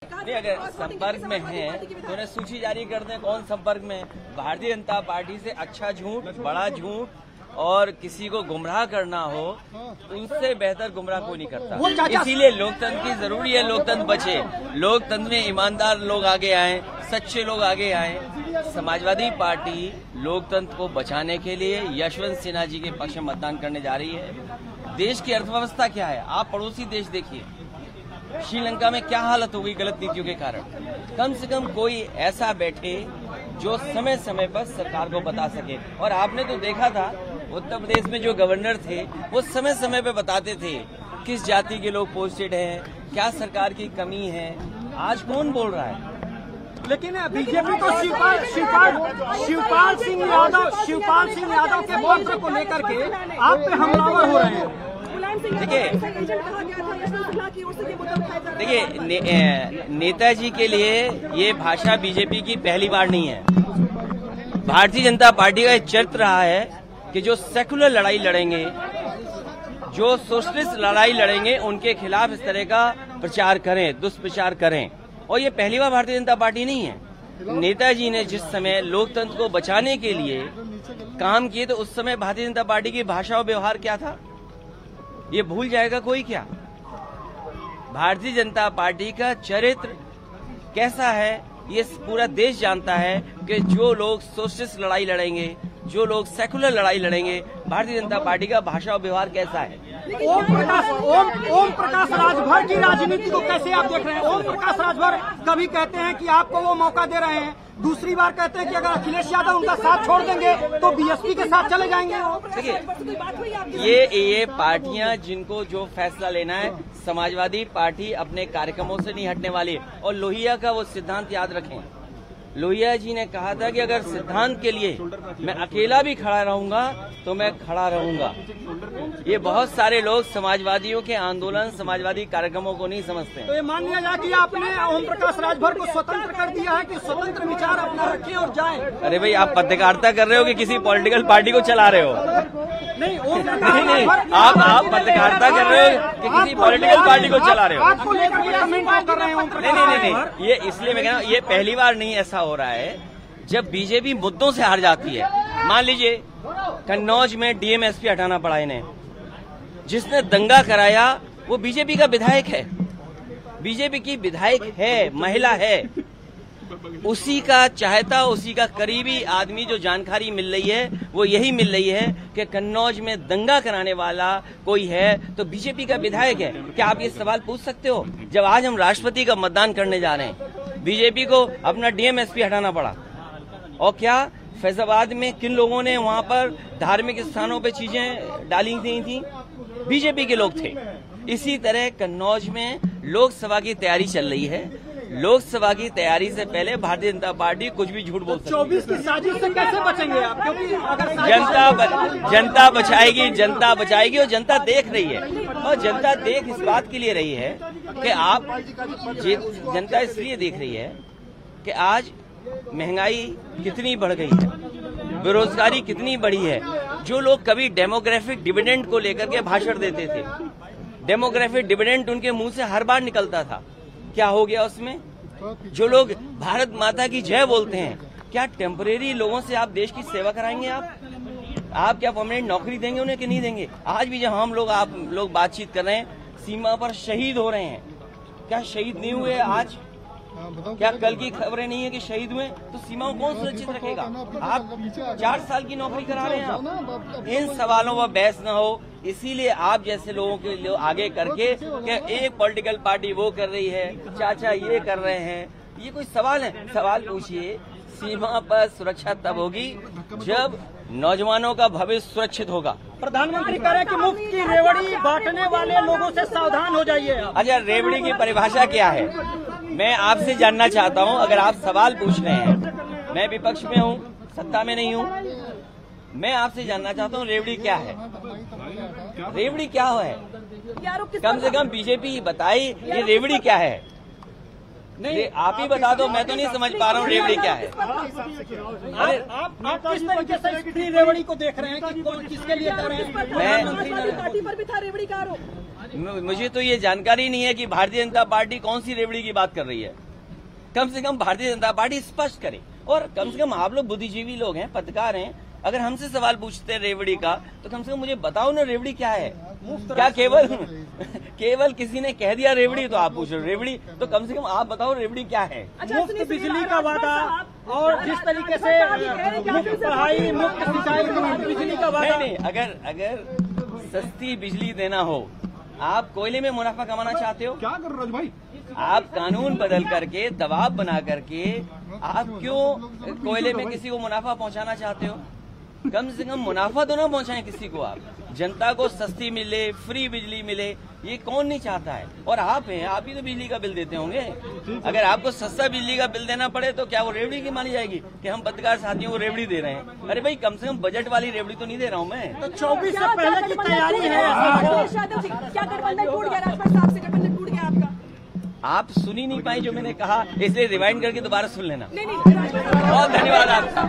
नहीं, अगर संपर्क में हैं तो उन्हें सूची जारी कर दें कौन संपर्क में है। भारतीय जनता पार्टी से अच्छा झूठ, बड़ा झूठ और किसी को गुमराह करना हो उससे बेहतर गुमराह कोई नहीं करता। इसीलिए लोकतंत्र की जरूरी है, लोकतंत्र बचे, लोकतंत्र में ईमानदार लोग आगे आए, सच्चे लोग आगे आए। समाजवादी पार्टी लोकतंत्र को बचाने के लिए यशवंत सिन्हा जी के पक्ष में मतदान करने जा रही है। देश की अर्थव्यवस्था क्या है, आप पड़ोसी देश देखिए, श्रीलंका में क्या हालत हो गई गलत नीतियों के कारण। कम से कम कोई ऐसा बैठे जो समय समय पर सरकार को बता सके। और आपने तो देखा था उत्तर प्रदेश में जो गवर्नर थे वो समय समय पे बताते थे किस जाति के लोग पोस्टेड हैं, क्या सरकार की कमी है। आज कौन बोल रहा है? लेकिन बीजेपी तो शिवपाल सिंह यादव के पत्र को लेकर के आप पे हमलावर हो रहे हैं। देखिए नेताजी के लिए ये भाषा बीजेपी की पहली बार नहीं है। भारतीय जनता पार्टी का एक चरित्र रहा है कि जो सेकुलर लड़ाई लड़ेंगे, जो सोशलिस्ट लड़ाई लड़ेंगे, उनके खिलाफ इस तरह का प्रचार करें, दुष्प्रचार करें। और ये पहली बार भारतीय जनता पार्टी नहीं है। नेताजी ने जिस समय लोकतंत्र को बचाने के लिए काम किए तो उस समय भारतीय जनता पार्टी की भाषा और व्यवहार क्या था, ये भूल जाएगा कोई क्या? भारतीय जनता पार्टी का चरित्र कैसा है ये पूरा देश जानता है कि जो लोग सोशलिस्ट लड़ाई लड़ेंगे, जो लोग सेकुलर लड़ाई लड़ेंगे, भारतीय जनता पार्टी का भाषा और व्यवहार कैसा है। ओम प्रकाश राजभर की राजनीति को कैसे आप देख रहे हैं? ओम प्रकाश राजभर कभी कहते हैं कि आपको वो मौका दे रहे हैं, दूसरी बार कहते हैं कि अगर अखिलेश यादव उनका साथ छोड़ देंगे तो बीएसपी के साथ चले जाएंगे। देखिए ये पार्टियां जिनको जो फैसला लेना है, समाजवादी पार्टी अपने कार्यक्रमों से नहीं हटने वाली। और लोहिया का वो सिद्धांत याद रखें, लोहिया जी ने कहा था कि अगर सिद्धांत के लिए मैं अकेला भी खड़ा रहूंगा तो मैं खड़ा रहूंगा। ये बहुत सारे लोग समाजवादियों के आंदोलन, समाजवादी कार्यक्रमों को नहीं समझते। तो ये मान लिया जाए कि आपने ओम प्रकाश राजभर को स्वतंत्र कर दिया है कि स्वतंत्र विचार अपना रखें और जाएं। अरे भाई, आप पत्रकारिता कर रहे हो कि किसी पॉलिटिकल पार्टी को चला रहे हो? नहीं, आप पत्रकारिता कर रहे हो कि किसी पॉलिटिकल पार्टी को चला रहे हो? आपको लेकर के कमेंट कर रहे हैं। नहीं, ये इसलिए मैं कह रहा हूँ, ये पहली बार नहीं ऐसा हो रहा है जब बीजेपी मुद्दों से हार जाती है। मान लीजिए कन्नौज में डीएमएसपी हटाना पड़ा इन्हें, जिसने दंगा कराया वो बीजेपी का विधायक है, बीजेपी की विधायक है, महिला है, उसी का चाहता, उसी का करीबी आदमी जो जानकारी मिल रही है वो यही मिल रही है कि कन्नौज में दंगा कराने वाला कोई है तो बीजेपी का विधायक है। क्या आप ये सवाल पूछ सकते हो? जब आज हम राष्ट्रपति का मतदान करने जा रहे हैं, बीजेपी को अपना डीएमएसपी हटाना पड़ा। और क्या फैजाबाद में किन लोगों ने वहां पर धार्मिक स्थानों पे चीजें डाली थी? बीजेपी के लोग थे। इसी तरह कन्नौज में लोकसभा की तैयारी चल रही है। लोकसभा की तैयारी से पहले भारतीय जनता पार्टी कुछ भी झूठ बोल सकती है। 24 की साजिश से कैसे बचेंगे आप? क्योंकि अगर जनता बचाएगी और जनता देख रही है। और जनता देख इस बात के लिए रही है कि जनता इसलिए देख रही है कि आज महंगाई कितनी बढ़ गई है, बेरोजगारी कितनी बढ़ी है। जो लोग कभी डेमोग्राफिक डिविडेंड को लेकर के भाषण देते थे, डेमोग्राफिक डिविडेंड उनके मुंह से हर बार निकलता था, क्या हो गया उसमें? जो लोग भारत माता की जय बोलते हैं, क्या टेम्परेरी लोगों से आप देश की सेवा कराएंगे? आप क्या परमानेंट नौकरी देंगे उन्हें कि नहीं देंगे? आज भी जब आप लोग बातचीत कर रहे हैं, सीमा पर शहीद हो रहे हैं, क्या शहीद नहीं हुए आज? क्या कल की खबरें नहीं है कि शहीद हुए? तो सीमाओं कौन सुरक्षित रखेगा? आप 4 साल की नौकरी करा रहे हैं। आप इन सवालों पर बहस न हो, इसीलिए आप जैसे लोगों के लिए आगे करके कि एक पॉलिटिकल पार्टी वो कर रही है, चाचा ये कर रहे हैं, ये कोई सवाल है? सवाल पूछिए। सीमा पर सुरक्षा तब होगी जब नौजवानों का भविष्य सुरक्षित होगा। प्रधानमंत्री कह रहे हैं कि मुफ्त की रेवड़ी बांटने वाले लोगों से सावधान हो जाइए। अच्छा, रेवड़ी की परिभाषा क्या है? मैं आपसे जानना चाहता हूं। अगर आप सवाल पूछ रहे हैं, मैं विपक्ष में हूं, सत्ता में नहीं हूं, मैं आपसे जानना चाहता हूं रेवड़ी क्या है? रेवड़ी क्या है? कम से कम बीजेपी बताई ये रेवड़ी क्या है? नहीं, आप ही बता दो, मैं तो नहीं समझ पा रहा हूँ रेवड़ी क्या है। आप किस तरीके से फ्री रेवड़ी को देख रहे हैं कि किसके लिए कर रहे हैं? पार्टी पर भी था रेवड़ी का आरोप। मुझे तो ये जानकारी नहीं है कि भारतीय जनता पार्टी कौन सी रेवड़ी की बात कर रही है। कम से कम भारतीय जनता पार्टी स्पष्ट करे, और कम से कम आप लोग बुद्धिजीवी लोग हैं, पत्रकार हैं, अगर हमसे सवाल पूछते हैं रेवड़ी का तो कम से कम मुझे बताओ ना रेवड़ी क्या है। क्या केवल किसी ने कह दिया रेवड़ी तो आप पूछ रहे हो रेवड़ी, तो कम से कम आप बताओ रेवड़ी क्या है। मुफ्त बिजली का वादा और जिस तरीके से मुफ्त पढ़ाई, मुफ्त सिंचाई, मुफ्त बिजली का वादा। नहीं, अगर सस्ती बिजली देना हो, आप कोयले में मुनाफा कमाना चाहते हो? क्या कर रहे हो भाई? आप कानून बदल करके, दबाव बना करके आप क्यों कोयले में किसी को मुनाफा पहुंचाना चाहते हो? कम से कम मुनाफा तो ना पहुंचाएं किसी को। आप जनता को सस्ती मिले, फ्री बिजली मिले, ये कौन नहीं चाहता है? और आप हैं, आप ही तो बिजली का बिल देते होंगे। अगर आपको सस्ता बिजली का बिल देना पड़े तो क्या वो रेवड़ी की मानी जाएगी कि हम पत्रकार साथियों को रेवड़ी दे रहे हैं? अरे भाई, कम से कम बजट वाली रेवड़ी तो नहीं दे रहा हूँ मैं। तो 24 से पहले की तैयारी है। क्या गठबंधन टूट गया? राजभर साहब से गठबंधन टूट गया आपका? आप सुन ही नहीं पाई जो मैंने कहा, इसलिए रिवाइंड करके दोबारा सुन लेना। नहीं, बहुत धन्यवाद आपका।